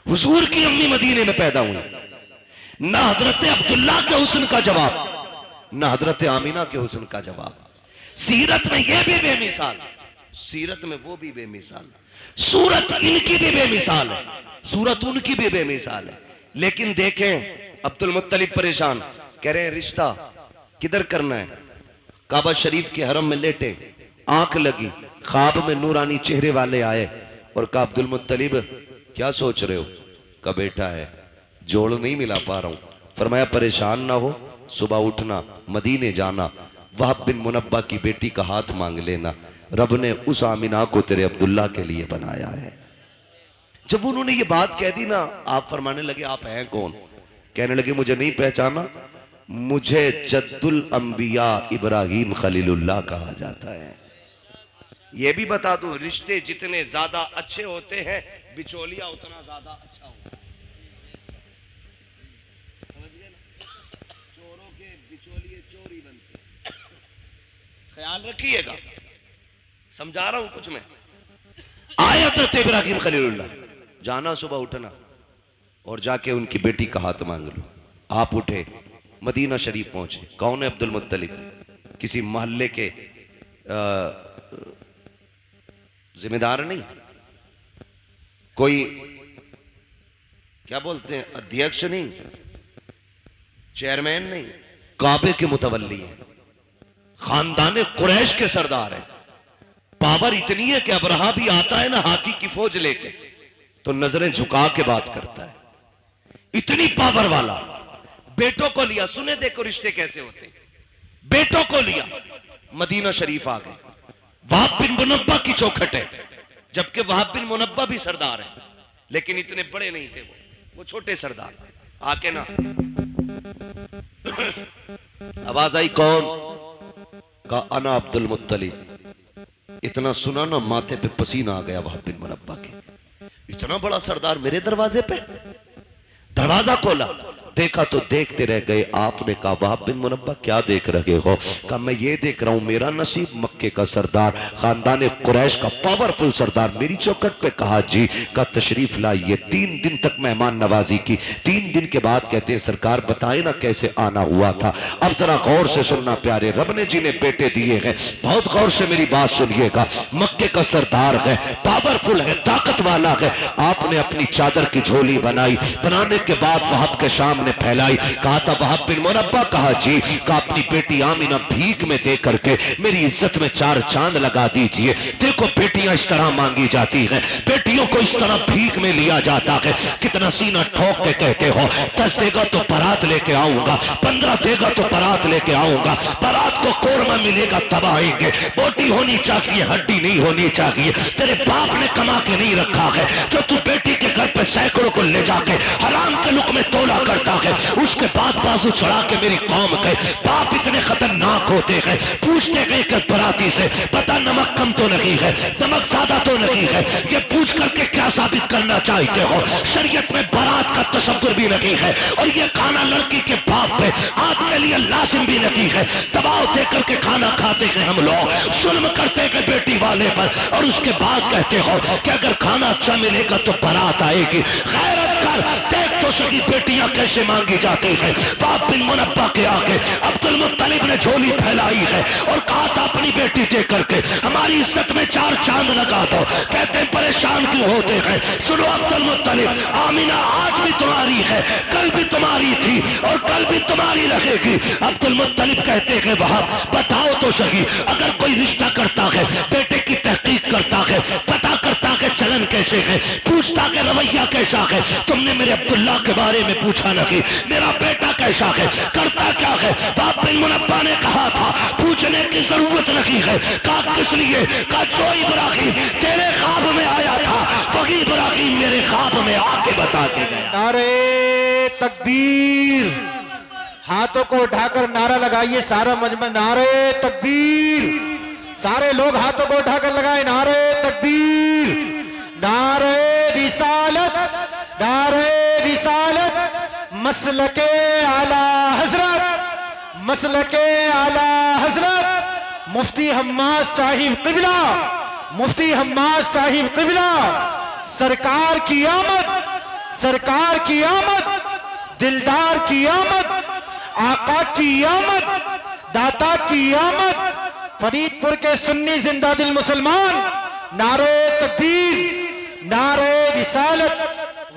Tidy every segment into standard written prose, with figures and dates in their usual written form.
हुजूर की अम्मी मदीने में पैदा हुई। ना हजरत अब्दुल्ला के हुस्न का जवाब, ना हजरत आमीना के हुस्न का जवाब। सीरत में ये भी बेमिसाल, सीरत में वो भी बेमिसाल, सूरत इनकी भी बेमिसाल है, सूरत उनकी भी बेमिसाल है। लेकिन देखें अब्दुल मुत्तलिब परेशान, कह रहे हैं रिश्ता किधर करना है? काबा शरीफ के हरम में लेटे, आंख लगी, ख्वाब में नूरानी चेहरे वाले आए और कहा अब्दुल मुत्तलिब क्या सोच रहे हो? का बेटा है, जोड़ नहीं मिला पा रहा हूं। फरमाया परेशान ना हो, सुबह उठना, मदीने जाना, वहाब बिन मुनब्बा की बेटी का हाथ मांग लेना, रब ने उस आमिना को तेरे अब्दुल्ला के लिए बनाया है। जब उन्होंने ये बात कह दी ना, आप फरमाने लगे आप हैं कौन? कहने लगे मुझे नहीं पहचाना, मुझे जद्दुल अंबिया इब्राहिम खलीलुल्लाह कहा जाता है। यह भी बता दूं, रिश्ते जितने ज्यादा अच्छे होते हैं बिचौलिया उतना ज्यादा अच्छा होता है। समझ गए ना? चोरों के बिचौलिए चोर ही बनते, ख्याल रखिएगा, समझा रहा हूं कुछ मैं। आया था इब्राहिम खलीलुल्लाह, जाना सुबह उठना और जाके उनकी बेटी का हाथ मांग लो। आप उठे, मदीना शरीफ पहुंचे। कौन है? अब्दुल मुत्तलिब, किसी मोहल्ले के जिम्मेदार नहीं, कोई क्या बोलते हैं अध्यक्ष नहीं, चेयरमैन नहीं, काबे के मुतवल्ली है, खानदान कुरैश के सरदार है। पावर इतनी है कि अबरहा भी आता है ना हाथी की फौज लेके तो नजरें झुका के बात करता है, इतनी पावर वाला। बेटों को लिया, सुने देखो रिश्ते कैसे होते हैं। बेटों को लिया, मदीना शरीफ आ गए। वहाब बिन मुनब्बा की चौखट है, जबकि वहाब बिन मुनब्बा भी सरदार है, लेकिन इतने बड़े नहीं थे वो छोटे सरदार। आके ना आवाज आई, कौन? का अना अब्दुल मुत्तलिब। इतना सुना ना माथे पे पसीना आ गया वहाब बिन मुनब्बा के, इतना बड़ा सरदार मेरे दरवाजे पे। दरवाजा खोला, देखा तो देखते रह गए। आपने कहा वहाब बिन मुनब्बा क्या देख रहे हो? कहा मैं ये देख रहा हूं मेरा नसीब, मक्के का सरदार, खानदान कुरैश का पावरफुल सरदार मेरी चौखट पे। कहा जी। का तशरीफ लाइए। 3 दिन तक मेहमान नवाजी की। 3 दिन के बाद कहते हैं सरकार बताए ना कैसे आना हुआ था। अब जरा गौर से सुनना प्यारे, रब ने जिन्हें बेटे दिए हैं बहुत गौर से मेरी बात सुनिएगा। मक्के का सरदार है, पावरफुल है, ताकत वाला है। आपने अपनी चादर की झोली बनाई, बनाने के बाद वहाब के सामने फैलाई। कहा था वहाब बिन मुनब्बा? कहा जी। कहा अपनी बेटी आमिना भीख में दे करके मेरी इज्जत में 4 चांद लगा दीजिए। देखो बेटियां इस तरह मांगी जाती हैं, बेटियों को इस तरह भीख में लिया जाता है। कितना सीना ठोक के कहते हो 10 देगा तो बारात लेके आऊंगा, 15 देगा तो बारात लेके आऊंगा, बारात को कोरमा मिलेगा तब आएंगे। बोटी होनी चाहिए, हड्डी नहीं होनी चाहिए। तेरे बाप ने कमा के नहीं रखा है जो तू बेटी के घर पे सैकड़ों को ले जाके हराम के लुक में तोला करता है। उसके बाद बाजू चढ़ा के मेरी कौम के बाप इतने खतरनाक होते हैं। पूछते गए कि बराती से पता नमक कम तो नहीं है, नमक ज्यादा तो नहीं है, ये पूछ करके क्या साबित करना चाहते हो? शरीयत में बारात का तसव्वुर भी नहीं है और ये खाना लड़की के बाप पे आपके लिए लाजिम भी नहीं है। दबाव दे करके खाना खाते हैं हम लोग, जुल्म करते हैं बेटी वाले पर, और उसके बाद कहते हो कि अगर खाना अच्छा मिलेगा तो बारात आएगी। गैरत कर, देख तो सही बेटियां कैसे मांगी जाती है। वहाब बिन मुनब्बा के आगे अब्दुल मुत्तलिब ने झोली फैलाई है और कहा था अपनी बेटी दे करके हमारी इज्जत में 4 चांद लगा दो। कहते हैं परेशान क्यों होते हैं? सुनो अब्दुल मुत्तलिब, आमिना आज भी तुम्हारी है, कल भी तुम्हारी थी और कल भी तुम्हारी रहेगी। अब्दुल मुत्तलिब कहते हैं वहाब बताओ तो सही, अगर कोई रिश्ता करता है, बेटे की तहकीक करता है, पता करता है चलन कैसे है, पूछता है रवैया कैसा है। तुमने मेरे अब्दुल्ला के बारे में पूछा नहीं, मेरा बेटा कैसा है, करता क्या है? वहाब बिन मुनब्बा ने कहा था पूछने की जरूरत नहीं है। कहा किस लिए? कहा जो इब्राहिम तेरे ख्वाब में आया था वही इब्राहिम मेरे ख्वाब में आके बता के गया। नारे तकबीर, हाथों को उठाकर नारा लगाइए सारा मजमा। नारे तकबीर, सारे लोग हाथों को उठाकर लगाए। नारे तकबीर, नारे रिसालत, नारे रिसालत, मसलके आला हजरत, मसलके आला हजरत मुफ्ती हम्माद साहिब क़िबला, मुफ्ती हम्माद साहिब क़िबला सरकार की आमद, सरकार की आमद, दिलदार की आमद, आका की आमद, दाता की आमद, फरीदपुर के सुन्नी जिंदा दिल मुसलमान, नारे तकबीर, नारे रिसालत।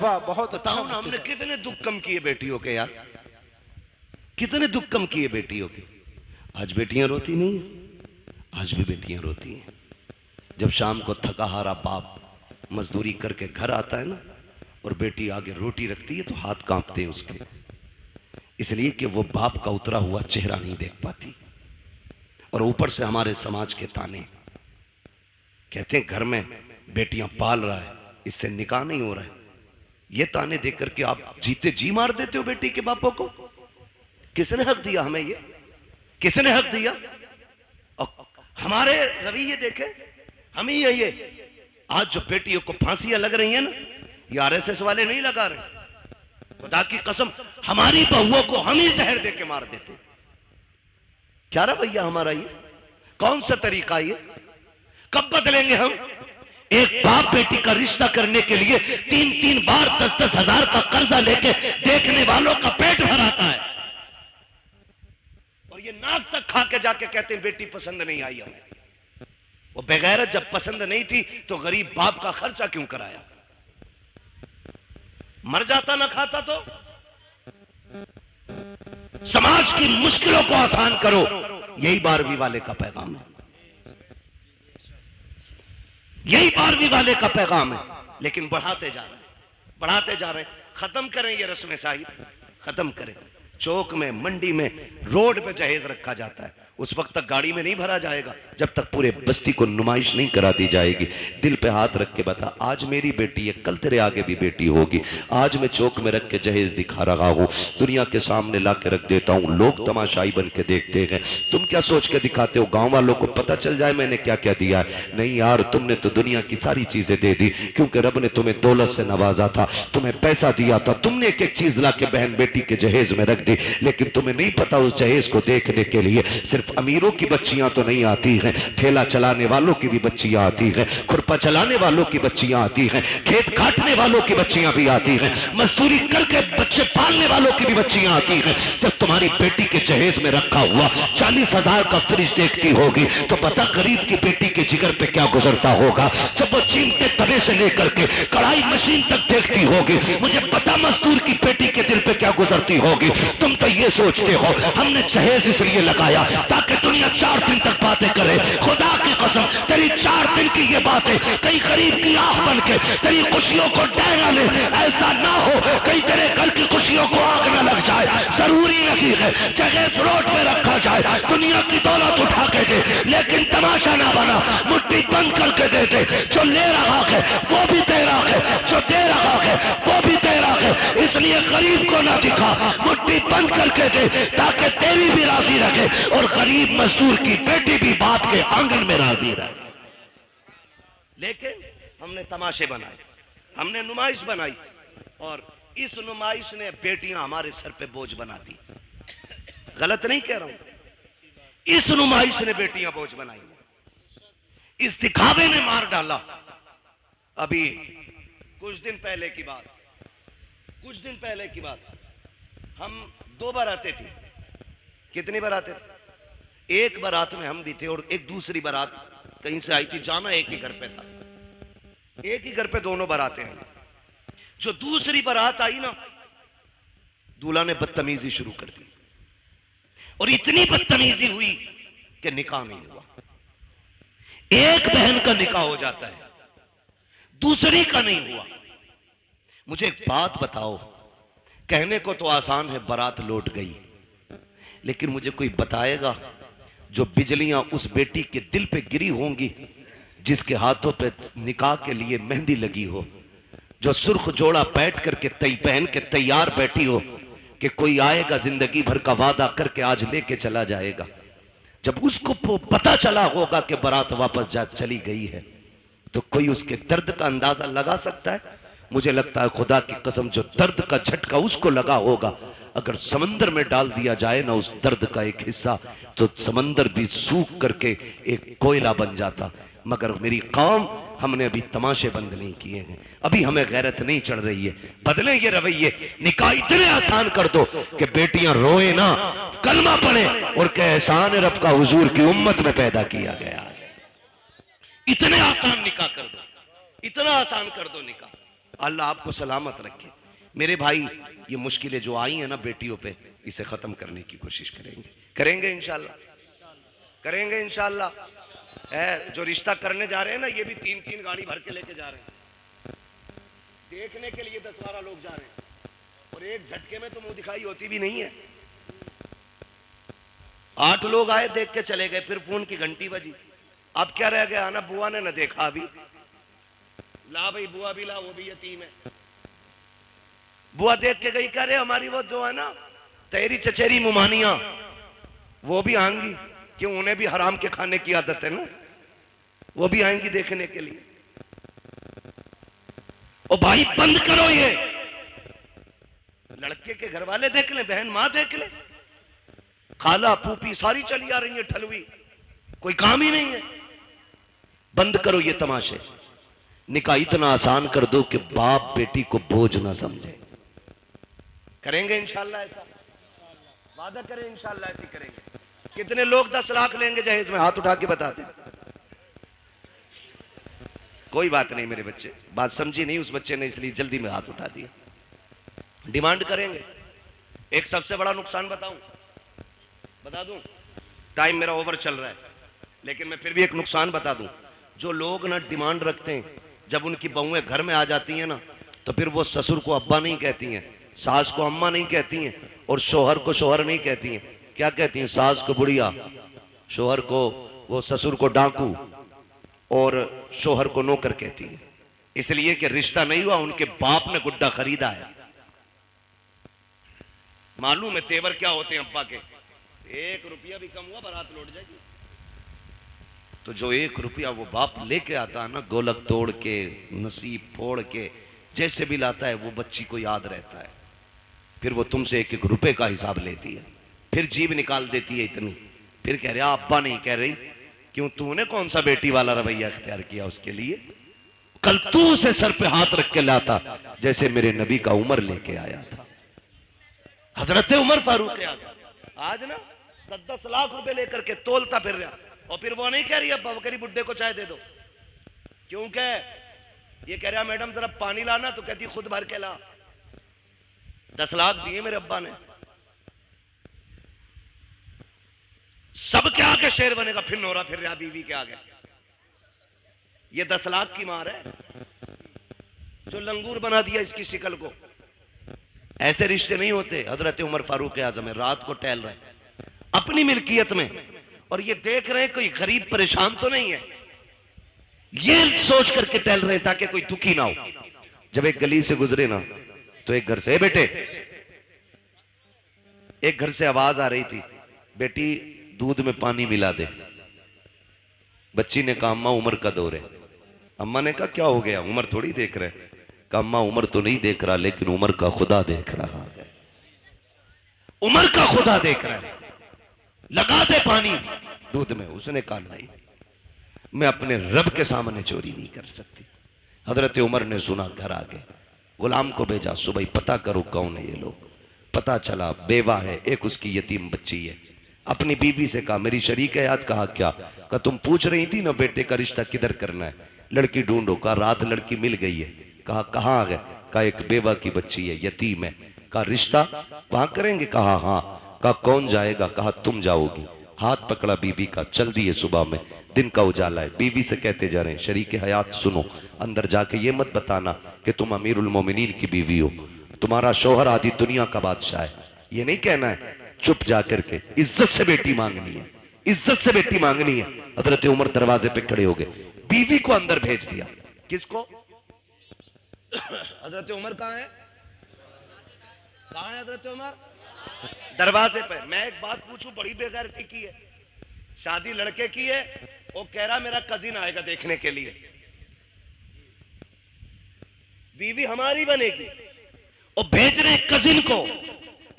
वाह, बहुत अच्छा। बताओ ना, हमने कितने दुख कम किए बेटियों के यार, कितने दुख कम किए बेटियों के। आज बेटियां रोती नहीं है, आज भी बेटियां रोती हैं। जब शाम को थका हारा बाप मजदूरी करके घर आता है ना, और बेटी आगे रोटी रखती है तो हाथ कांपते हैं उसके, इसलिए कि वो बाप का उतरा हुआ चेहरा नहीं देख पाती। और ऊपर से हमारे समाज के ताने, कहते हैं घर में बेटियां पाल रहा है, इससे निकाह नहीं हो रहा है। ये ताने देख करके आप जीते जी मार देते हो बेटी के बापों को। किसने हक दिया हमें ये, किसने हक दिया? और हमारे रवैये देखे हम ही ये आज जो बेटियों को फांसियां लग रही हैं ना, ये आरएसएस वाले नहीं लगा रहे। खुदा की कसम, हमारी बहुओं को हम ही जहर दे के मार देते। क्या रवैया हमारा ये? कौन सा तरीका ये? कब बदलेंगे हम? एक बाप बेटी का रिश्ता करने के लिए 3-3 बार 10-10 हजार का कर्जा लेके देखने वालों का पेट भराता है, और ये नाक तक खा के जाके कहते हैं बेटी पसंद नहीं आई हमें। वो बेगैरत जब पसंद नहीं थी तो गरीब बाप का खर्चा क्यों कराया? मर जाता ना खाता तो। समाज की मुश्किलों को आसान करो, यही 12वीं वाले का पैगाम है, यही 12वीं वाले का पैगाम है। लेकिन बढ़ाते जा रहे हैं, बढ़ाते जा रहे हैं। खत्म करें ये रस्म शाही, खत्म करें। चौक में, मंडी में, रोड पे जहेज रखा जाता है, उस वक्त तक गाड़ी में नहीं भरा जाएगा जब तक पूरे बस्ती को नुमाइश नहीं करा दी जाएगी। दिल पे हाथ रख के बता, आज मेरी बेटी है, कल तेरे आगे भी बेटी होगी। आज मैं चौक में रख के जहेज दिखा रहा हूं, दुनिया के सामने ला के रख देता हूं, लोग तमाशाई बन के देखते हैं। तुम क्या सोच के दिखाते हो? गांव वालों को पता चल जाए मैंने क्या क्या दिया है? नहीं यार, तुमने तो दुनिया की सारी चीजें दे दी, क्योंकि रब ने तुम्हें दौलत से नवाजा था, तुम्हें पैसा दिया था, तुमने एक एक चीज ला के बहन बेटी के जहेज में रख दी। लेकिन तुम्हें नहीं पता उस जहेज को देखने के लिए सिर्फ अमीरों की बच्चियां तो नहीं आती हैं, ठेला चलाने वालों की भी बच्चियां आती हैं, खुरपा चलाने वालों की बच्चियां आती हैं, खेत काटने वालों की बच्चियां भी आती हैं, मजदूरी करके बच्चे पालने वालों की भी बच्चियां आती हैं। जब तुम्हारी बेटी के जहेज में रखा हुआ 40,000 का फ्रिज देखती होगी तो बता गरीब की बेटी के जिगर पे क्या गुजरता होगा। जब वो चीमते तवे से लेकर के कढ़ाई मशीन तक देखती होगी, मुझे पता मजदूर की बेटी के दिल पे क्या गुजरती होगी। तुम तो ये सोचते हो हमने जहेज इसलिए लगाया ताकि दुनिया 4 दिन तक बातें करे। खुदा की कसम, तेरी 4 दिन की ये बातें कहीं गरीब की आंख बन के तेरी खुशियों को डहरा ले। ऐसा ना हो कहीं तेरे घर की खुशियों को आग न लग जाए। जरूरी नहीं है जहेज रोड पे रखा जाए, दुनिया की दौलत उठा के दे, लेकिन तमाशा ना बना, मुट्ठी बंद करके दे दे। जो ले रहा है वो भी तेरा है, जो दे रहा है वो भी तेरा है, इसलिए गरीब को ना दिखा, मुट्ठी बंद करके दे ताकि तेरी भी राजी रखे और गरीब मजदूर की बेटी भी बाप के आंगन में राजी रहे। लेकिन हमने तमाशे बनाए, हमने नुमाइश बनाई, और इस नुमाइश ने बेटियां हमारे सर पे बोझ बना दी। गलत नहीं कह रहा हूं, इस नुमाइश ने बेटियां बोझ बनाई, इस दिखावे ने मार डाला। अभी कुछ दिन पहले की बात, कुछ दिन पहले की बात, हम 2 बारातें थी। कितनी बारातें थी? एक बारात में हम भी थे और एक दूसरी बारात कहीं से आई थी, जाना एक ही घर पे था, एक ही घर पे दोनों बारातें हैं। जो दूसरी बारात आई ना, दूल्हा ने बदतमीजी शुरू कर दी, और इतनी बदतमीजी हुई कि निकाह नहीं हुआ। एक बहन का निकाह हो जाता है, दूसरी का नहीं हुआ। मुझे एक बात बताओ, कहने को तो आसान है बारात लौट गई, लेकिन मुझे कोई बताएगा जो बिजलियां उस बेटी के दिल पे गिरी होंगी जिसके हाथों पे निकाह के लिए मेहंदी लगी हो, जो सुर्ख जोड़ा बैठ करके पहन के तैयार बैठी हो कि कोई आएगा जिंदगी भर का वादा करके आज लेके चला जाएगा। जब उसको पता चला होगा कि बारात वापस जा चली गई है, तो कोई उसके दर्द का अंदाजा लगा सकता है? मुझे लगता है खुदा की कसम, जो दर्द का झटका उसको लगा होगा, अगर समंदर में डाल दिया जाए ना उस दर्द का एक हिस्सा, तो समंदर भी सूख करके एक कोयला बन जाता। मगर मेरी कौम, हमने अभी तमाशे बंद नहीं किए हैं, अभी हमें गैरत नहीं चढ़ रही है। बदले ये रवैये, निकाह इतने आसान कर दो कि बेटियां रोए ना, कलमा पढ़े और कहे एहसान रब का हुजूर की उम्मत में पैदा किया गया है। इतने आसान निकाह कर दो, इतना आसान कर दो निकाह। अल्लाह आपको सलामत रखे। मेरे भाई, ये मुश्किलें जो आई हैं ना बेटियों पे, इसे खत्म करने की कोशिश करेंगे इंशाल्लाह, करेंगे इंशाल्लाह। जो रिश्ता करने जा रहे हैं ना, ये भी 3-3 गाड़ी भर के लेके जा रहे हैं, देखने के लिए 10-12 लोग जा रहे हैं, और एक झटके में तो मुंह दिखाई होती भी नहीं है। 8 लोग आए, देख के चले गए, फिर फोन की घंटी बजी। अब क्या रह गया ना, बुआ ने न देखा अभी, ला भाई बुआ भी ला, वो भी यतीम है। बुआ देख के गई, कह रहे हमारी वो जो है ना तेरी चचेरी मुमानिया, वो भी आएंगी, क्यों उन्हें भी हराम के खाने की आदत है ना, वो भी आएंगी देखने के लिए। ओ भाई बंद करो ये, लड़के के घर वाले देख ले, बहन मां देख ले, खाला फूफी सारी चली आ रही है ठलवी, कोई काम ही नहीं है। बंद करो ये तमाशे, निकाह इतना आसान कर दो कि बाप बेटी को बोझ ना समझे। करेंगे इंशाल्लाह ऐसा, वादा करें इंशाल्लाह ऐसे करेंगे। कितने लोग 10 लाख लेंगे जहेज में, हाथ उठा के बता दें। कोई बात नहीं मेरे बच्चे, बात समझी नहीं उस बच्चे ने, इसलिए जल्दी में हाथ उठा दिया। डिमांड करेंगे। एक सबसे बड़ा नुकसान बता दूं, टाइम मेरा ओवर चल रहा है, लेकिन मैं फिर भी एक नुकसान बता दूं। जो लोग ना डिमांड रखते हैं, जब उनकी बहुएं घर में आ जाती हैं ना, तो फिर वो ससुर को अब्बा नहीं कहती हैं, सास को अम्मा नहीं कहती हैं, और शोहर को शोहर नहीं कहती हैं। क्या कहती हैं? सास को बुढ़िया, शोहर को, वो ससुर को डाकू, और शोहर को नौकर कहती है। इसलिए कि रिश्ता नहीं हुआ, उनके बाप ने गुड्डा खरीदा है। मालूम है तेवर क्या होते हैं अब्बा के? 1 रुपया भी कम हुआ बारात लौट जाएगी। तो जो 1 रुपया वो बाप लेके आता है ना, गोलक तोड़ के, नसीब फोड़ के, जैसे भी लाता है, वो बच्ची को याद रहता है। फिर वो तुमसे 1-1 रुपए का हिसाब लेती है, फिर जीभ निकाल देती है इतनी, फिर कह रहा अब्बा नहीं कह रही, क्यों तूने कौन सा बेटी वाला रवैया इख्तियार किया उसके लिए? कल तू उसे सर पे हाथ रख के लाता, जैसे मेरे नबी का उमर लेके आया था, हजरत उमर फारूक आजम। आज ना 10-10 लाख रुपए लेकर के तोलता फिर रहा, और फिर वो नहीं कह रही अब्बा, वो कह रही बुड्ढे को चाय दे दो। क्यों कह ये कह रहा मैडम जरा पानी लाना, तो कहती खुद भर के ला। 10 लाख दिए मेरे अब्बा ने, सब के आगे शेर बनेगा, फिर नोरा फिर रहा बीवी के आगे। ये 10 लाख की मार है, जो लंगूर बना दिया इसकी शिकल को। ऐसे रिश्ते नहीं होते। हजरत उमर फारूक आजम है, रात को टहल रहे अपनी मिल्कियत में, और ये देख रहे हैं कोई गरीब परेशान तो नहीं है, ये सोच करके टहल रहे हैं ताकि कोई दुखी ना हो। जब एक गली से गुजरे ना, तो एक घर से, बेटे, एक घर से आवाज आ रही थी, बेटी दूध में पानी मिला दे। बच्ची ने कहा अम्मा उमर का दौर है। अम्मा ने कहा क्या हो गया? उमर थोड़ी देख रहे। कहा अम्मा उमर तो नहीं देख रहा, लेकिन उमर का खुदा देख रहा है, उमर का खुदा देख रहा है, लगा दे पानी दूध में। उसने कहा नहीं, मैं अपने रब के सामने चोरी नहीं कर सकती। हजरत उमर ने सुना, घर आ गए, गुलाम को भेजा, सुबह पता करो कौन है ये लोग। पता चला बेवा है, एक उसकी यतीम बच्ची है। अपनी बीवी से कहा मेरी शरीक है याद। कहा क्या? कहा तुम पूछ रही थी ना बेटे का रिश्ता किधर करना है, लड़की ढूंढो। कहा रात लड़की मिल गई है। कहा कहाँ आ गए? कहा एक बेवा की बच्ची है, यतीम है। कहा रिश्ता वहां करेंगे? कहा हाँ। कहा कौन जाएगा? कहा तुम जाओगी। हाथ पकड़ा बीवी का, चल दिए। सुबह में दिन का उजाला है, बीवी से कहते जा रहे हैं शरीक हयात सुनो, अंदर जाके ये मत बताना कि तुम अमीरुल मोमिनीन की बीवी हो, तुम्हारा शौहर आदि दुनिया का बादशाह है, ये नहीं कहना है। चुप जाकर के इज्जत से बेटी मांगनी है, इज्जत से बेटी मांगनी है। हजरत उमर दरवाजे पे खड़े हो गए, बीवी को अंदर भेज दिया। किसको? हजरत उमर कहाँ है? कहाँ है हजरत उमर? दरवाजे पे। मैं एक बात पूछूं, बड़ी बेगैरती की है, शादी लड़के की है, वो कह रहा मेरा कजिन आएगा देखने के लिए, बीवी हमारी बनेगी, और भेज रहे कजिन को,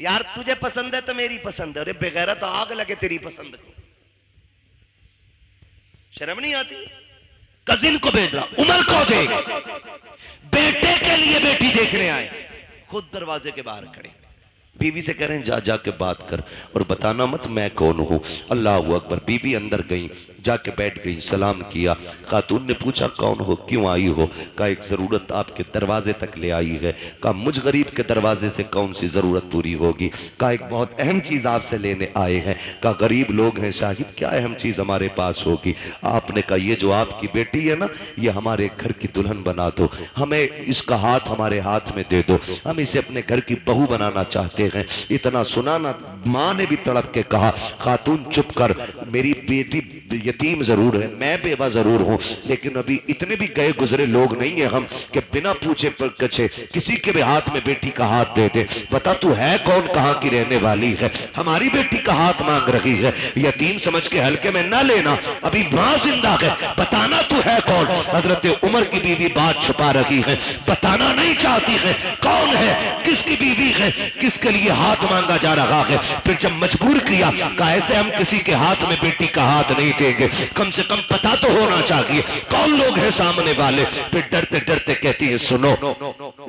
यार तुझे पसंद है तो मेरी पसंद है। अरे बेगैरत, तो आग लगे तेरी पसंद को, शर्म नहीं आती? कजिन को भेज रहा, उमर को देख, बेटे के लिए बेटी देखने आए, खुद दरवाजे के बाहर खड़े, बीवी से कह रहे हैं जा जाके बात कर और बताना मत मैं कौन हूं। अल्लाह अकबर। बीवी अंदर गई, जाके बैठ गई, सलाम किया। खातून ने पूछा कौन हो, क्यों आई हो? कहा एक जरूरत आपके दरवाजे तक ले आई है। कहा मुझ गरीब के दरवाजे से कौन सी जरूरत पूरी होगी? कहा एक बहुत अहम चीज आपसे लेने आए हैं। कहा गरीब लोग हैं साहिब, क्या अहम चीज हमारे पास होगी? आपने कहा ये जो आपकी बेटी है ना, ये हमारे घर की दुल्हन बना दो, हमें इसका हाथ हमारे हाथ में दे दो, हम इसे अपने घर की बहू बनाना चाहते हैं। इतना सुना ना, मां ने भी तड़प के कहा खातून चुप कर, मेरी बेटी यतीम जरूर है, मैं बेवा जरूर हूं, लेकिन अभी इतने भी गए गुजरे लोग नहीं है हम कि बिना पूछे कछे किसी के भी हाथ में बेटी का हाथ दे दे। बता तू है कौन, कहां की रहने वाली है, हमारी बेटी का हाथ मांग रही है। यतीम समझ के हल्के में ना लेना, अभी मां जिंदा है, बताना तू है कौन। हजरत उमर की बीवी बात छुपा रही है, बताना नहीं चाहती है कौन है, किसकी बीवी है, किसके लिए हाथ मांगा जा रहा है। फिर जब मजबूर किया, कहा ऐसे हम किसी के हाथ में बेटी का हाथ नहीं देंगे, कम से कम पता तो होना चाहिए कौन लोग हैं सामने वाले। फिर डरते डरते कहती है सुनो,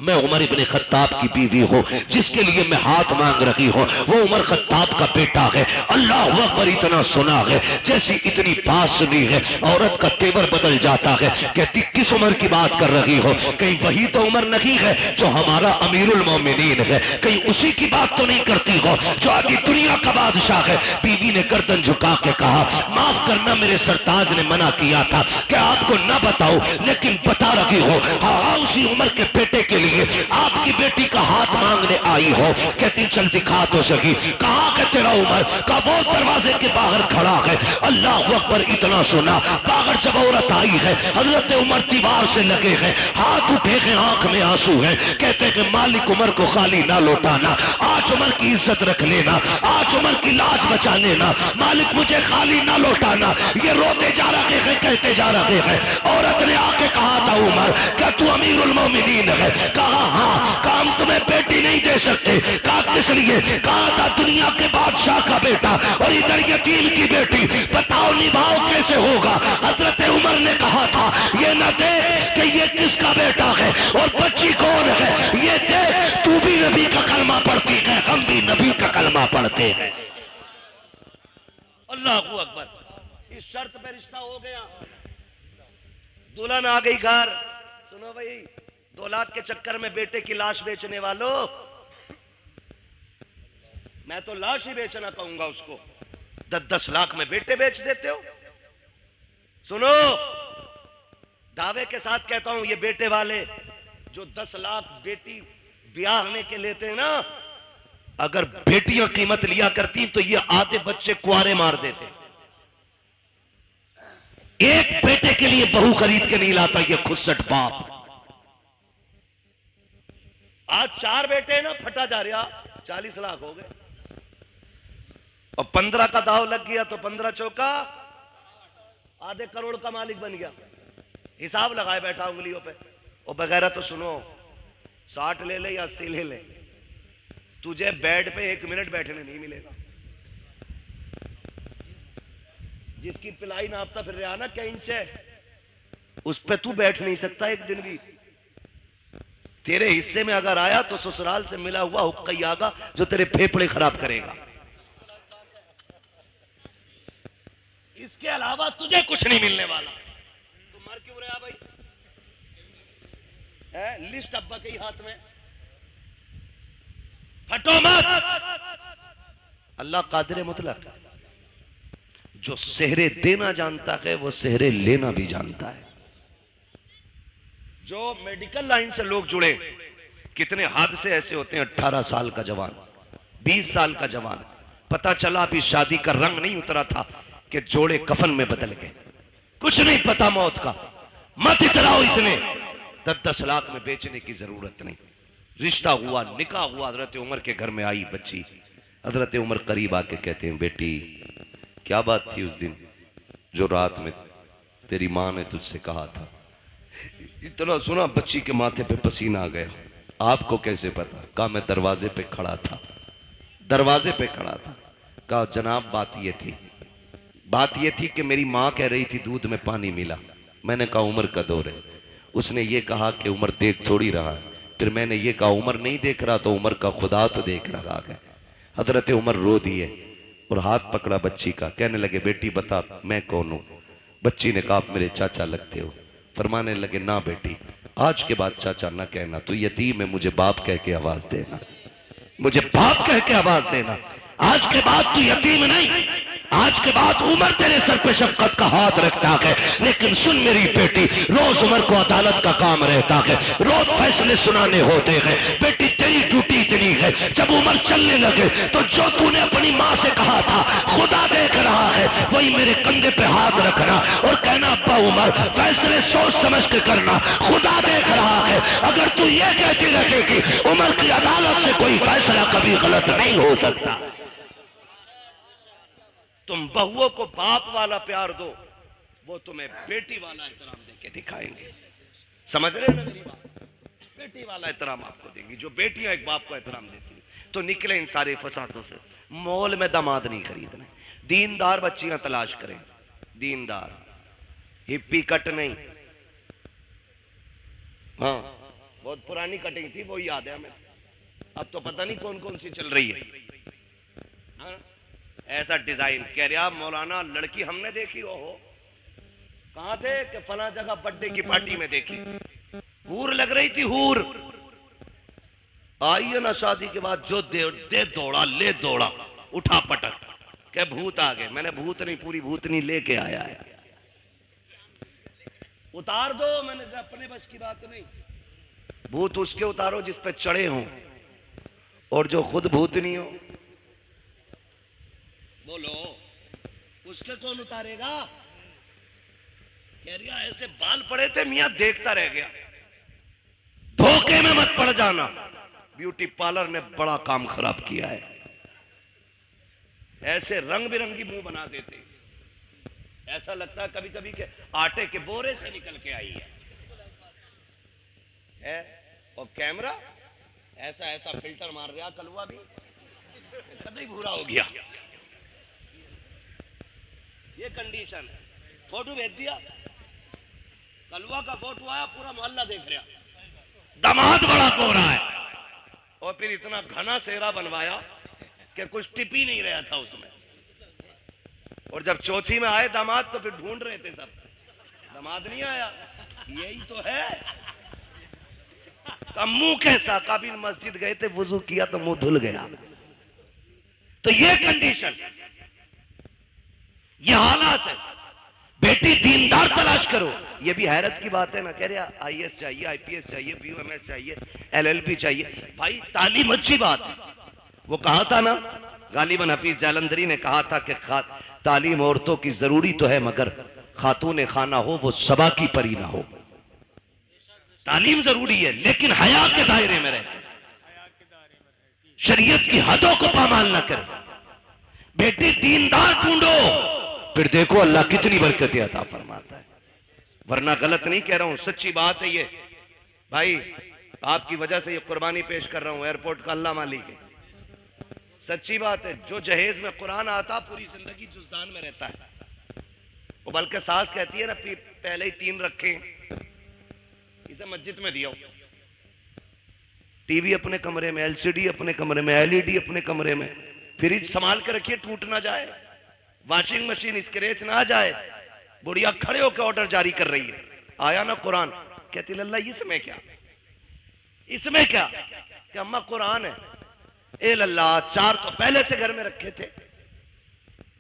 मैं उमर इब्ने खत्ताब की बीवी हूं, जिसके लिए मैं हाथ मांग रही हूं वो उमर खत्ताब का बेटा है। अल्लाह अकबर। इतना सुना है, जैसी इतनी बात सुनी है औरत का तेवर बदल जाता है। कहती किस उमर की बात कर रही हो, कहीं वही तो उमर नहीं है जो हमारा अमीरुल मोमिनीन है, कहीं उसी की बात तो नहीं करती हो जो आदि दुनिया का बादशाह है। बीवी ने गर्दन झुका के कहा माफ करना, मेरे सरताज ने मना किया था कि आपको ना बताओ, लेकिन बता रही हो। हाँ, उसी उम्र के बेटे के लिए आपकी बेटी का हाथ मांगने आई हो। कहती चल दिखा तो सकी, कहाँ है तेरा उमर? का वो दरवाजे के बाहर खड़ा है। अल्लाह अकबर। इतना सुना, बाहर जब औरत आई है, हजरत उमर दीवार से लगे हैं, हाथ उठे हैं, आंख में आंसू है। कहते हैं मालिक उमर को खाली ना लौटाना, आज उमर की इज्जत रख लेना, आज उमर की लाज बचा लेना, मालिक मुझे खाली ना लौटाना। ये रोते जा रहे हैं, कहते जा रहे हैं। औरत ने आके कहा था उमर क्या तू अमीरुल मोमिनीन है? कहा हाँ। काम तुम्हें बेटी नहीं दे सकते। कहा किस लिए? कहा था दुनिया के बादशाह का बेटा और इधर यतीम की बेटी, बताओ निभाओ कैसे होगा? हजरत उमर ने कहा था ये न देख कि ये किसका बेटा है और बच्ची कौन है, ये देख तू भी नबी का कलमा पढ़ती है, हम भी नबी का कलमा पढ़ते हैं। अल्लाह अकबर। इस शर्त पे रिश्ता हो गया, दुल्हन आ गई घर। सुनो भाई, 2 लाख के चक्कर में बेटे की लाश बेचने वालों, मैं तो लाश ही बेचना कहूंगा उसको। 10-10 लाख में बेटे बेच देते हो। सुनो, दावे के साथ कहता हूं, ये बेटे वाले जो 10 लाख बेटी ब्याहने के लेते हैं ना, अगर बेटियां कीमत लिया करती तो ये आधे बच्चे कुआरे मार देते। एक बेटे के लिए बहू खरीद के नहीं लाता ये खुदसट बाप। आज 4 बेटे हैं ना, फटा जा रहा, 40 लाख हो गए और 15 का दाव लग गया तो 15 चौका आधे करोड़ का मालिक बन गया। हिसाब लगाए बैठा उंगलियों पे। और बगैर तो सुनो, 60 ले ले या 80 ले ले, तुझे बेड पे 1 मिनट बैठने नहीं मिलेगा। जिसकी पिलाई नापता फिर रहा ना क्या इंच है, उस पे तू बैठ नहीं सकता एक दिन भी। तेरे हिस्से में अगर आया तो ससुराल से मिला हुआ हुक्का ही आगा जो तेरे फेफड़े खराब करेगा। इसके अलावा तुझे कुछ नहीं मिलने वाला। तू मर क्यों रहा भाई? लिस्ट अब्बा के ही हाथ में, हटो मत। अल्लाह कादिर मुतलक, जो सेहरे देना जानता है वो सेहरे लेना भी जानता है। जो मेडिकल लाइन से लोग जुड़े, कितने हादसे ऐसे होते हैं। 18 साल का जवान, 20 साल का जवान, पता चला अभी शादी का रंग नहीं उतरा था कि जोड़े कफन में बदल गए। कुछ नहीं पता मौत का। मत इतराओ इतने। 10-10 लाख में बेचने की जरूरत नहीं। रिश्ता हुआ, निकाह हुआ, हजरत उमर के घर में आई बच्ची। हजरत उमर करीब आके कहते हैं बेटी क्या बात थी उस दिन जो रात में तेरी मां ने तुझसे कहा था? इतना सुना, बच्ची के माथे पे पसीना आ गया। आपको कैसे पता? कहा मैं दरवाजे पे खड़ा था, दरवाजे पे खड़ा था। कहा जनाब बात ये थी कि मेरी मां कह रही थी दूध में पानी मिला, मैंने कहा उम्र का दौर है। उसने ये कहा कि उम्र देख थोड़ी रहा है। फिर मैंने ये कहा उम्र नहीं देख रहा तो उम्र का खुदा तो देख रहा है। हजरत उमर रो दिए और हाथ पकड़ा बच्ची का, कहने लगे बेटी बता मैं कौन हूं। बच्ची ने कहा आप मेरे चाचा लगते हो। फरमाने लगे ना बेटी, आज के बाद चाचा ना कहना, तू यतीम है, मुझे बाप कह के आवाज देना, मुझे बाप कह के आवाज देना। आज के बाद तू यतीम नहीं, आज के बाद उमर तेरे सर पे शफकत का हाथ रखता है। लेकिन सुन मेरी बेटी, रोज उमर को अदालत का काम रहता है, रोज फैसले सुनाने होते हैं। बेटी तेरी ड्यूटी इतनी है, जब उमर चलने लगे तो जो तूने अपनी माँ से कहा था खुदा देख रहा है, वही मेरे कंधे पे हाथ रखना और कहना अब्बा उमर फैसले सोच समझ के करना, खुदा देख रहा है। अगर तू ये कहती रहेगी उमर की अदालत से कोई फैसला कभी गलत नहीं हो सकता। तुम बहुओं को बाप वाला प्यार दो, वो तुम्हें बेटी वाला एहतराम देके दिखाएंगे। समझ रहे हैं ना मेरी बात? बेटी वाला एहतराम आपको देंगी। जो बेटियां एक बाप को एहतराम देती, तो निकले इन सारे फसादों से। मॉल में दामाद नहीं खरीदने, दीनदार बच्चियां तलाश करें, दीनदार, हिप्पी कट नहीं। हाँ, बहुत पुरानी कटिंग थी, वो याद है हमें। अब तो पता नहीं कौन कौन सी चल रही है। हाँ? ऐसा डिजाइन कह रहा मौलाना लड़की हमने देखी। ओहो, कहां थे? कि फला जगह बर्थडे की पार्टी में देखी, हूर लग रही थी, हूर। आई है ना शादी के बाद जो दे दौड़ा, ले दौड़ा, उठा पटक के भूत आ गए। मैंने भूत नहीं, पूरी भूतनी लेके आया है। उतार दो, मैंने कहा अपने बस की बात नहीं। भूत उसके उतारो जिस पे चढ़े हों, और जो खुद भूतनी हो। बोलो, उसके कौन उतारेगा? कह रिया ऐसे बाल पड़े थे मियां, देखता रह गया। धोखे में मत पड़ जाना, ब्यूटी पार्लर ने बड़ा काम खराब किया है। ऐसे रंग बिरंगी मुंह बना देते, ऐसा लगता है कभी कभी के आटे के बोरे से निकल के आई है। और कैमरा ऐसा ऐसा फिल्टर मार रहा, कलवा भी कभी भूरा हो गया। ये कंडीशन है। फोटो भेज दिया, कलवा का फोटो आया, पूरा मोहल्ला देख रहा, दामाद बड़ा गोरा है। और फिर इतना घना सेहरा बनवाया कि कुछ टिप ही नहीं रहा था उसमें। और जब चौथी में आए दामाद तो फिर ढूंढ रहे थे सब, दामाद नहीं आया। यही तो है। का मुंह कैसा? कभी मस्जिद गए थे, वुजू किया तो मुंह धुल गया। तो ये कंडीशन, ये हालात है। बेटी दीनदार तलाश करो। ये भी हैरत की बात है ना, कह रहे आईएएस चाहिए, आईपीएस चाहिए, बीयूएमएस चाहिए, एलएलबी चाहिए। भाई तालीम अच्छी बात है। वो कहा था ना, गालिबन हफीज जालंधरी ने कहा था कि तालीम औरतों की जरूरी तो है, मगर खातून खाना हो वो सबा की परी ना हो। तालीम जरूरी है, लेकिन हया के दायरे में रहे, शरीयत की हदों को पामाल ना करे। बेटी दीनदार ढूंढो, फिर देखो अल्लाह कितनी बरकतें अता फरमाता है। वरना गलत नहीं कह रहा हूं, सच्ची बात है ये। भाई आपकी वजह से ये कुर्बानी पेश कर रहा हूं, एयरपोर्ट का अल्लाह मालिक है। सच्ची बात है। जो जहेज में कुरान आता पूरी जिंदगी जुज़दान में रहता है। वो बल्कि सास कहती है ना, पहले ही 3 रखे, इसे मस्जिद में दिया। टीवी अपने कमरे में, एलसीडी अपने कमरे में, एलईडी अपने कमरे में, फ्रिज संभाल के रखिए टूट ना जाए, वॉशिंग मशीन स्क्रैच ना आ जाए। बुढ़िया खड़े होकर ऑर्डर जारी कर रही है। आया ना कुरान, कहती लल्ला इसमें क्या, इसमें क्या? कि अम्मा कुरान है। ए लल्ला 4 तो पहले से घर में रखे थे,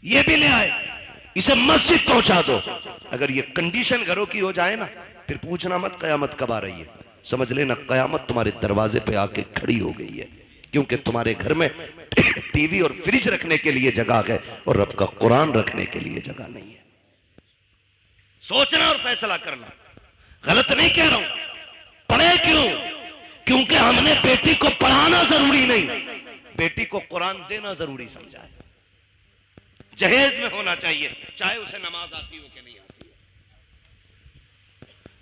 ये भी ले आए, इसे मस्जिद पहुंचा दो। अगर ये कंडीशन घरों की हो जाए ना, फिर पूछना मत कयामत कब आ रही है। समझ लेना कयामत तुम्हारे दरवाजे पे आके खड़ी हो गई है, क्योंकि तुम्हारे घर में टीवी और फ्रिज रखने के लिए जगह है और रब का कुरान रखने के लिए जगह नहीं है। सोचना और फैसला करना। गलत नहीं कह रहा हूं। पढ़े क्यों? क्योंकि हमने बेटी को पढ़ाना जरूरी नहीं, बेटी को कुरान देना जरूरी समझा है। जहेज में होना चाहिए, चाहे उसे नमाज आती हो कि नहीं आती।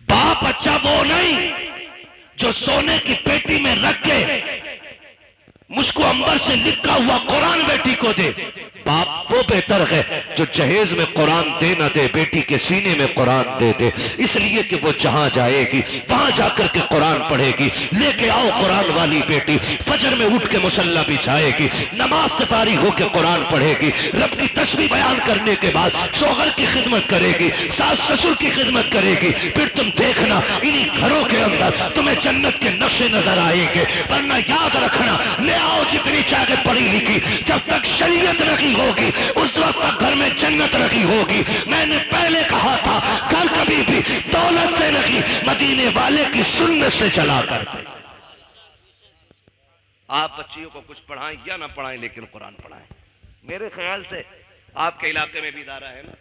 बाप अच्छा वो नहीं जो सोने की पेटी में रख के मुझको अंबर से लिखा हुआ कुरान बेटी को दे। बाप बाप वो बेहतर है जो जहेज में कुरान दे न दे, बेटी के सीने में कुरान दे दे, इसलिए कि वो जहां जाएगी वहां जाकर के कुरान पढ़ेगी। लेके आओ कुरान वाली बेटी, फजर में उठ के मुसल्ला बिछाएगी, नमाज से फारिग होकर कुरान पढ़ेगी, रब की तस्बीह बयान करने के बाद शौहर की खिदमत करेगी, सास ससुर की खिदमत करेगी। फिर तुम देखना इन्हीं घरों के अंदर तुम्हें जन्नत के नक्शे नजर आएंगे। वरना याद रखना, ले आओ जितनी चाहे पढ़ी लिखी, जब तक शरीयत नहीं होगी उस वक्त तक घर में जन्नत नहीं होगी। मैंने पहले कहा था, घर कभी भी दौलत से नहीं, मदीने वाले की सुन्नत से चला कर। आप बच्चियों को कुछ पढ़ाएं या ना पढ़ाएं, लेकिन कुरान पढ़ाएं। मेरे ख्याल से आपके इलाके में भी इदारा है ना,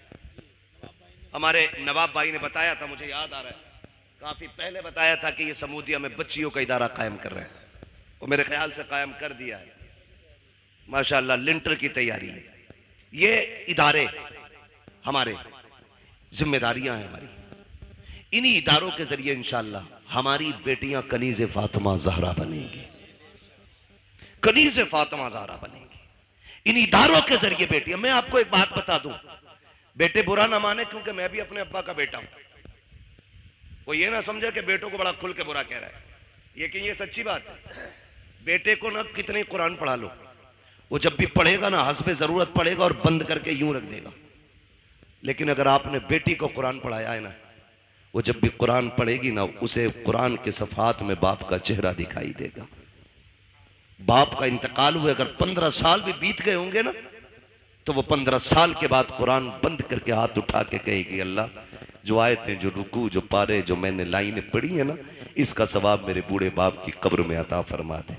हमारे नवाब भाई ने बताया था, मुझे याद आ रहा है, काफी पहले बताया था कि ये समूदिया में बच्चियों का इदारा कायम कर रहे हैं, और मेरे ख्याल से कायम कर दिया है माशाल्लाह। लिंटर की तैयारी है। ये इदारे हमारे जिम्मेदारियां हैं हमारी, इन्हीं इदारों के जरिए इंशाल्लाह हमारी बेटियां कनीज़े फातिमा ज़हरा बनेंगी, कनीज़े फातिमा ज़हरा बनेंगी इन इदारों के जरिए। बेटियां, मैं आपको एक बात बता दूं, बेटे बुरा ना माने, क्योंकि मैं भी अपने अब्बा का बेटा हूं। वो ये ना समझे कि बेटों को बड़ा खुल के बुरा कह रहा है, ये सच्ची बात है। बेटे को ना कितने कुरान पढ़ा लो, वो जब भी पढ़ेगा ना हस्बे जरूरत पढ़ेगा और बंद करके यूं रख देगा। लेकिन अगर आपने बेटी को कुरान पढ़ाया है ना, वो जब भी कुरान पढ़ेगी ना, उसे कुरान के सफात में बाप का चेहरा दिखाई देगा। बाप का इंतकाल हुए अगर 15 साल भी बीत गए होंगे ना, तो वो 15 साल के बाद कुरान बंद करके हाथ उठा के कहेगी, अल्लाह जो आयतें, जो रुकू, जो पारे, जो मैंने लाइनें पढ़ी है ना, इसका सवाब मेरे बूढ़े बाप की कब्र में अता फरमा दे।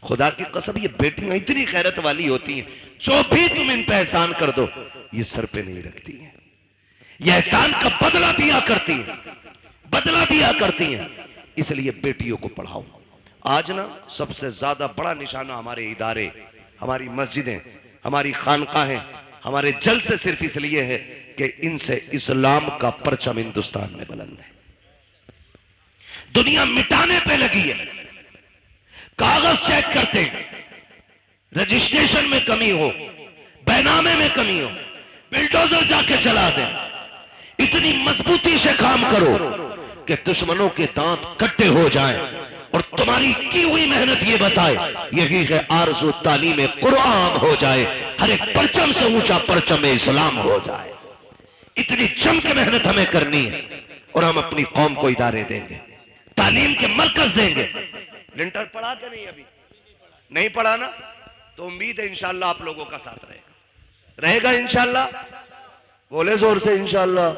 खुदा की कसम, ये बेटियां इतनी खैरत वाली होती हैं, जो भी तुम इन पे एहसान कर दो ये सर पे नहीं रखती हैं, ये एहसान का बदला दिया करती हैं, बदला दिया करती हैं। इसलिए बेटियों को पढ़ाओ। आज ना सबसे ज्यादा बड़ा निशाना हमारे इदारे, हमारी मस्जिदें, हमारी खानकाहें, हमारे जलसे सिर्फ इसलिए है कि इनसे इस्लाम का परचम हिंदुस्तान में बुलंद है। दुनिया मिटाने पे लगी है, कागज चेक करते हैं, रजिस्ट्रेशन में कमी हो, बैनामे में कमी हो, बिल्डोजर जाके चला दें। इतनी मजबूती से काम करो कि दुश्मनों के दांत कट्टे हो जाएं और तुम्हारी की हुई मेहनत ये बताए, यही है आरज़ू तालीम कुरान हो जाए, हर एक परचम से ऊंचा परचम इस्लाम हो जाए। इतनी जम के मेहनत हमें करनी है, और हम अपनी कौम को इदारे देंगे, तालीम के मरकज देंगे। लिंटर पढ़ा के नहीं, अभी नहीं पढ़ा ना, तो उम्मीद है इंशाल्लाह आप लोगों का साथ रहेगा इंशाल्लाह। बोले जोर से इंशाल्लाह।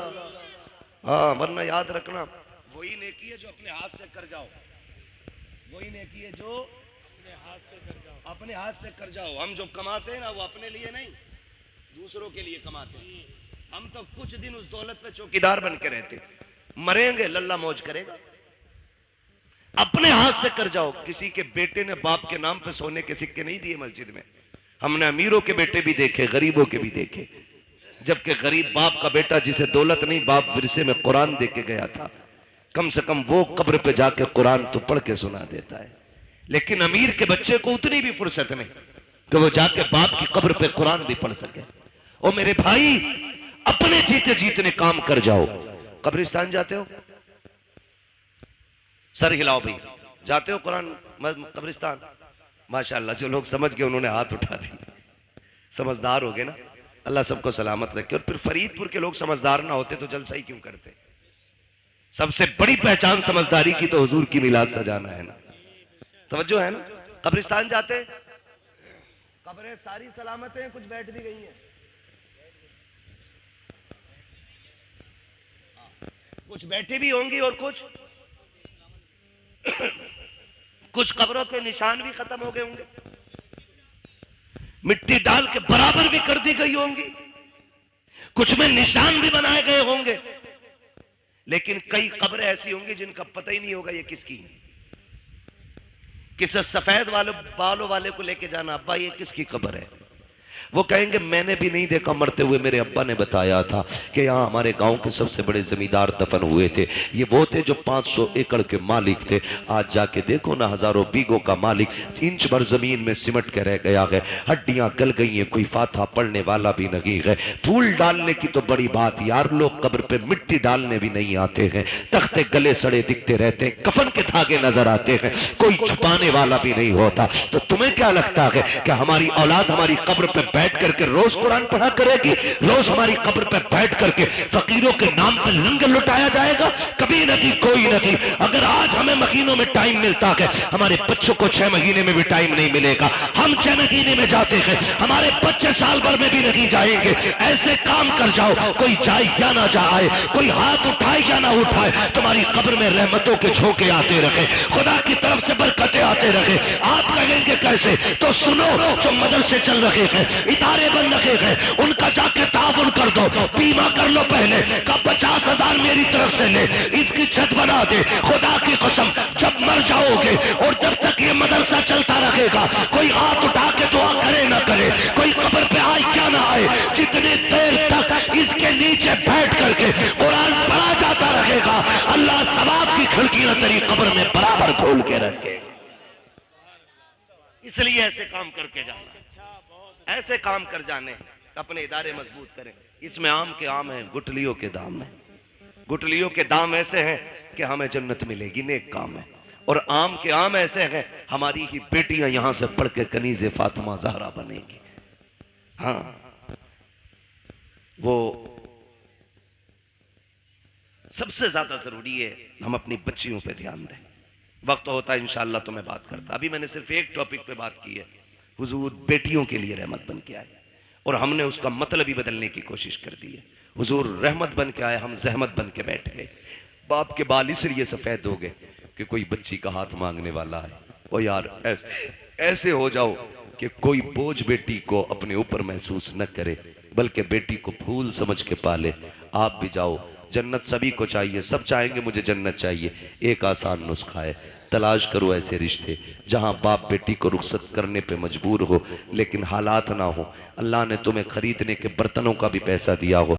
हाँ, वरना याद रखना, वही नेकी है जो अपने हाथ से कर जाओ, वही नेकी है जो अपने हाथ से कर जाओ। हम जो कमाते हैं ना, वो अपने लिए नहीं, दूसरों के लिए कमाते हैं। हम तो कुछ दिन उस दौलत पे चौकीदार बन के रहते, मरेंगे लल्ला मौज करेगा। अपने हाथ से कर जाओ। किसी के बेटे ने बाप के नाम पे सोने के सिक्के नहीं दिए मस्जिद में। हमने अमीरों के बेटे भी देखे, गरीबों के भी देखे, जबकि गरीब बाप का बेटा जिसे दौलत नहीं, बाप विरसे में कुरान दे के गया था, कम से कम वो कब्र पे जाके कुरान तो पढ़ के सुना देता है। लेकिन अमीर के बच्चे को उतनी भी फुर्सत नहीं कि वो जाके बाप की कब्र पे कुरान भी पढ़ सके। ओ मेरे भाई, अपने जीते जीतने काम कर जाओ। कब्रिस्तान जाते हो? सर हिलाओ भाई, जाते हो कुरान कब्रिस्तान? माशाल्लाह, जो लोग समझ गए उन्होंने हाथ उठा दी, समझदार हो गए ना। अल्लाह सबको सलामत रखे। और फिर फरीदपुर के लोग समझदार ना होते तो जलसा ही क्यों करते? सबसे बड़ी पहचान समझदारी की तो हुजूर की मिलाद सजाना है ना। तवज्जो है ना? कब्रिस्तान जाते, कब्रें सारी सलामत हैं, कुछ बैठ भी गई हैं, कुछ बैठी भी होंगी, और कुछ कब्रों के निशान भी खत्म हो गए होंगे, मिट्टी डाल के बराबर भी कर दी गई होंगी, कुछ में निशान भी बनाए गए होंगे। लेकिन कई कब्रें ऐसी होंगी जिनका पता ही नहीं होगा ये किसकी है। किसी सफेद बालों वाले को लेके जाना, अब्बा ये किसकी कब्र है? वो कहेंगे मैंने भी नहीं देखा मरते हुए, मेरे अब्बा ने बताया था कि यहाँ हमारे गांव के सबसे बड़े जमींदार दफन हुए थे, ये वो थे जो 500 एकड़ के मालिक थे। आज जाके देखो ना, हजारों बीघों का मालिक इंच भर जमीन में सिमट के रह गया है, हड्डियां गल गई हैं, कोई फाथा पड़ने वाला भी नहीं है। फूल डालने की तो बड़ी बात यार, लोग कब्र पे मिट्टी डालने भी नहीं आते हैं, तख्ते गले सड़े दिखते रहते हैं, कफन के धागे नजर आते हैं, कोई छुपाने वाला भी नहीं होता। तो तुम्हें क्या लगता है कि हमारी औलाद हमारी कब्र पे बैठ करके रोज कुरान पढ़ा करेगी? रोज हमारी कब्र पे बैठ करके फकीरों के नाम पर लंगर लुटाया जाएगा? कभी नहीं, कोई नहीं। अगर आज हमें महीनों में टाइम मिलता है, हमारे बच्चों को 6 महीने में भी टाइम नहीं मिलेगा। हम 6 महीने में जाते हैं, हमारे बच्चे साल भर में भी नहीं जाएंगे। ऐसे काम कर जाओ, कोई जाए या ना जाए, कोई हाथ उठाए या ना उठाए, तुम्हारी कब्र में रहमतों के झोंके आते रहे, खुदा की तरफ से बरकतें आते रहे। आप कहेंगे कैसे? तो सुनो, जो मदरसे चल रहे हैं, इदारे बन रहे हैं, उनका जाके ताउन कर दो, बीमा कर लो पहले का 50,000 मेरी तरफ से ले, इसकी छत बना दे। खुदा की कसम, जब मर जाओगे और जब तक ये मदरसा चलता रहेगा, कोई हाथ उठा के दुआ करे ना करे, कोई कब्र पे आए क्या ना आए, जितनी देर तक इसके नीचे बैठ करके कुरान पढ़ा जाता रहेगा, अल्लाह सवाब की खिड़कियां तेरी कब्र में बराबर खोल के रखे। इसलिए ऐसे काम करके जाना, ऐसे काम कर जाने, अपने इदारे मजबूत करें। इसमें आम के आम है, गुठलियों के दाम है। गुठलियों के दाम ऐसे हैं कि हमें जन्नत मिलेगी, नेक काम है। और आम के आम ऐसे हैं, हमारी ही बेटियां यहां से पढ़ के कनीज़े फातिमा ज़हरा बनेगी। हाँ, वो सबसे ज्यादा जरूरी है हम अपनी बच्चियों पे ध्यान दें। वक्त होता है इंशाअल्लाह तो मैं बात करता, अभी मैंने सिर्फ एक टॉपिक पे बात की है। हुजूर बेटियों के लिए रहमत बन के आए और हमने उसका मतलब ही बदलने की कोशिश कर दी है। हुजूर रहमत बन के आए, हम जहमत बन के बैठ गए। बाप के बाल इसलिए सफेद हो गए कि कोई बच्ची का हाथ मांगने वाला है। ओ यार, ऐसे हो जाओ कि कोई बोझ बेटी को अपने ऊपर महसूस न करे, बल्कि बेटी को फूल समझ के पाले। आप भी जाओ, जन्नत सभी को चाहिए, सब चाहेंगे मुझे जन्नत चाहिए। एक आसान नुस्खा है, तलाश करो ऐसे रिश्ते जहां बाप बेटी को रुखसत करने पे मजबूर हो, लेकिन हालात ना हो। अल्लाह ने तुम्हें खरीदने के बर्तनों का भी पैसा दिया हो,